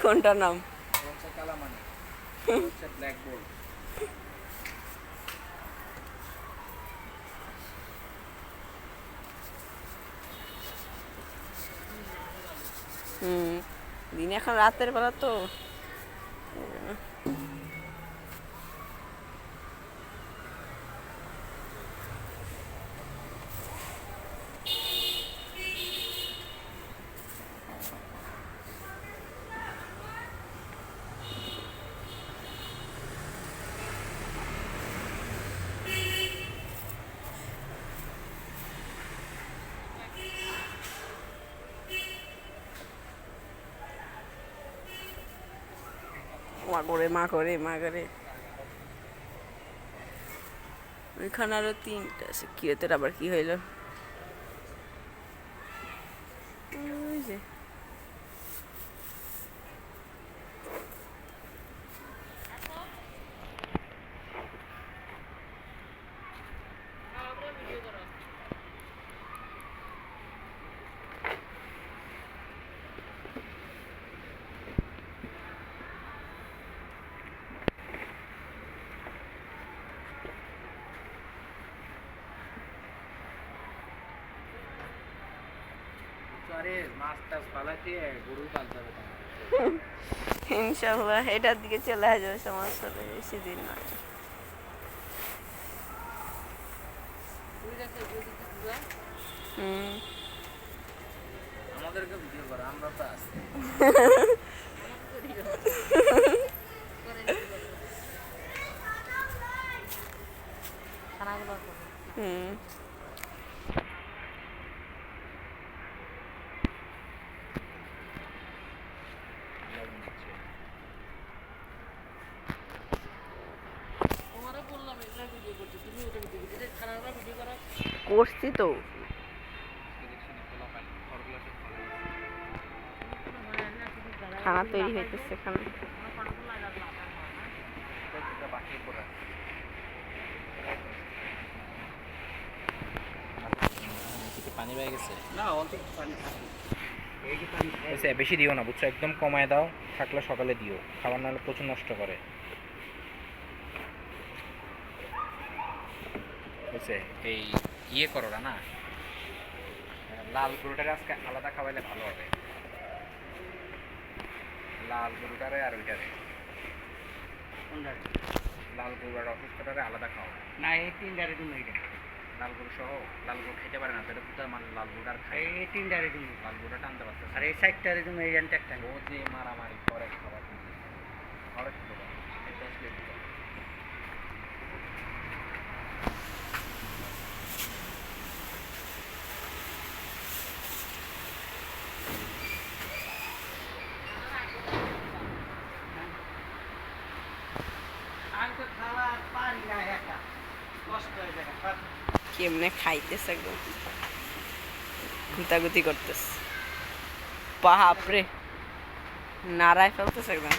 কোনটার নাম? হচ্ছে কালামানি, হচ্ছে ব্ল্যাক গোল্ড। দিন এখন রাতের বেলা তো মা করে ওইখানে আরো 3টা আছে। কিয়তের আবার কি হইল? ওই যে আরে মাছ টাছ পালাতে গরু পালতে হবে। ইনশাল্লাহ এটার দিকে চলে আসবে, সমস্যা নেই, বেশি দিন নয়। আমাদেরকে ভিডিও করো, আমরা তো আছি। করছি তো, খানা তৈরি হইতেছে এখানে। পানি পেয়ে গেছে না, অল্প পানি বেশি দিও না, বুঝছো? একদম কমায় দাও, থাকলে সকালে দিও, খাবার নাহলে প্রচুর নষ্ট করে, বুঝছে? এই ইয়ে করো না, লাল গরুটারে আজকে আলাদা খাওয়াইলে ভালো হবে। লাল গরুটারে আর ওইটারে, লাল গরু আর অসুস্থটারে আলাদা খাওয়া না। এই 3টারে তুমি এইটা লাল গরু সহ, লাল গরু খেতে পারে না, সেটা তো মানে লাল গরুটা আর খায়। এই 3টারে তুমি লাল গরুটা টানতে পারছো, আর এই 4টারে তুমি এই একটা ও যে মারামারি করে খাবার খাবার খেতে পারে। কেমনে খাইতেছে, গুতাগুতি করতেছে, বাপরে নাড়ায় ফেলতেছে একদম।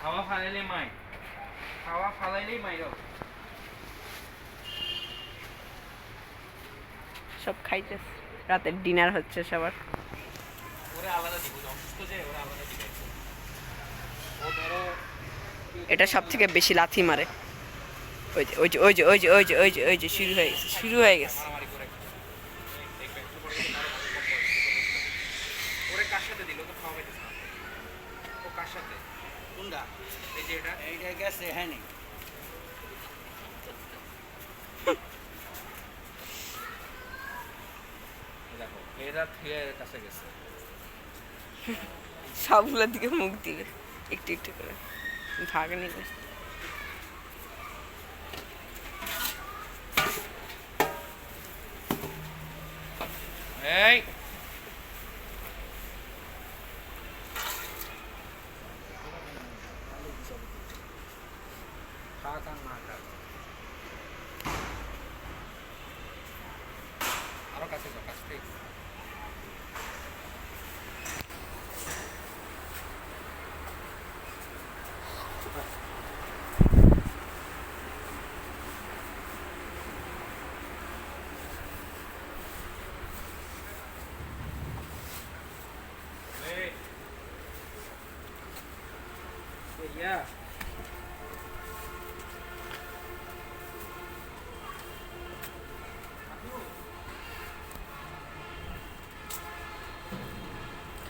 খাওয়া ফালাইলে মাই, খাওয়া ফালাইলেই মাই দাও। সব খাইতেছে, রাতের ডিনার হচ্ছে সবার। ওরে আলাদা দিব, অসুস্থ যে ওরে আলাদা দিব। ও ধরো এটা সব থেকে বেশি লাথি মারে। ওই যে ওই যে ওই যে ওই যে ওই যে ওই যে ওই যে শুরু হয়ে গেছে। ওরে কার সাথে দিল তো খাওয়া পাইতেছ না? ও কার সাথে? কোনটা? এই যে এটা, এইটা গেছে। হ্যাঁ নি দেখো, এরা থেকে কাছে গেছে, সবগুলোর দিকে মুখ দিবে একটু একটু করে, ভাগ নিবে। এই আরো কাছে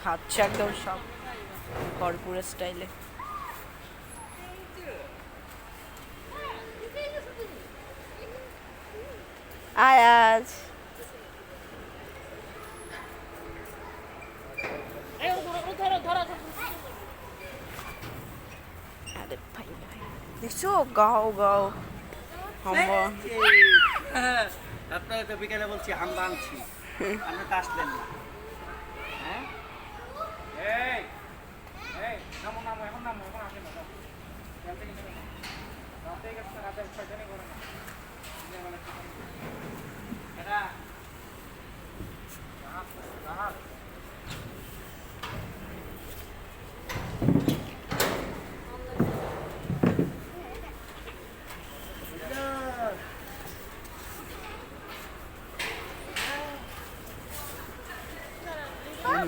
খাচ্ছে একদম সব ভরপুর স্টাইলে। আয়াজ আরে ভাই ভাই দেখছো গাও গাও হাম্বা আপনারা তো বিকেলে বলছি হাম্বা আনছি, আপনি তো আসলেন না। হ্যাঁ এই এই নামো নামো, এখন নামো, এখন আসেন না, রাতে গেছে রাতে ছয়টানি করে না এটা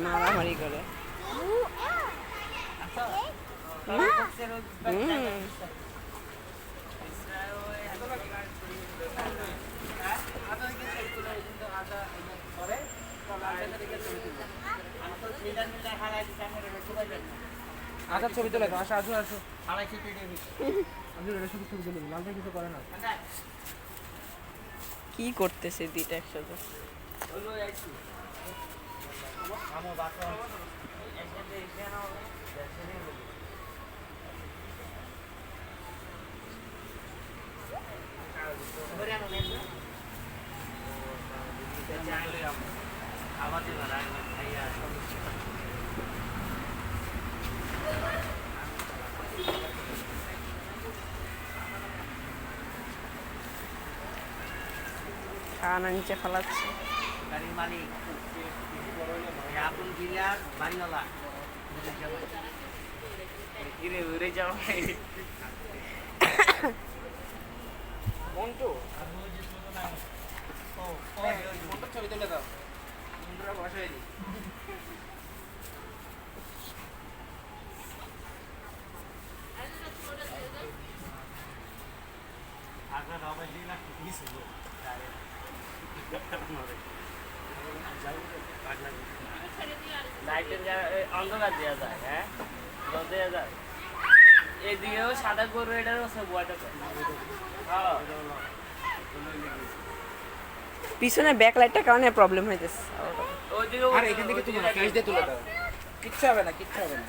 মারামারি করে। আচ্ছা ছবি তুলে দাও, আসো আসো আসো, শুধু ছবি তুলে লাল ভাই কিছু করে না। কি করতেছে দুইটা একসাথে? খানা নিচে ফেলাচ্ছে। গাড়ির মালিক আপন গিলার বাড়িওয়ালা গিরে উড়ে যাও মন্টু মন্টুর ছবি তুলে দাও, মন্টুরা বসে হয়নি। লাইটের অন্ধকার দেওয়া যায়, হ্যাঁ জল দেওয়া যায়, এদিকেও সাদা গরু, এটারও আছে বয়টা। পিছনে ব্যাক লাইটটার কারণে প্রবলেম হইতেছে। ওইদিকেও আর এখান থেকে তুলে না, ফ্ল্যাশ দিয়ে তুলে দাও, কিচ্ছু হবে না, কিচ্ছু হবে না।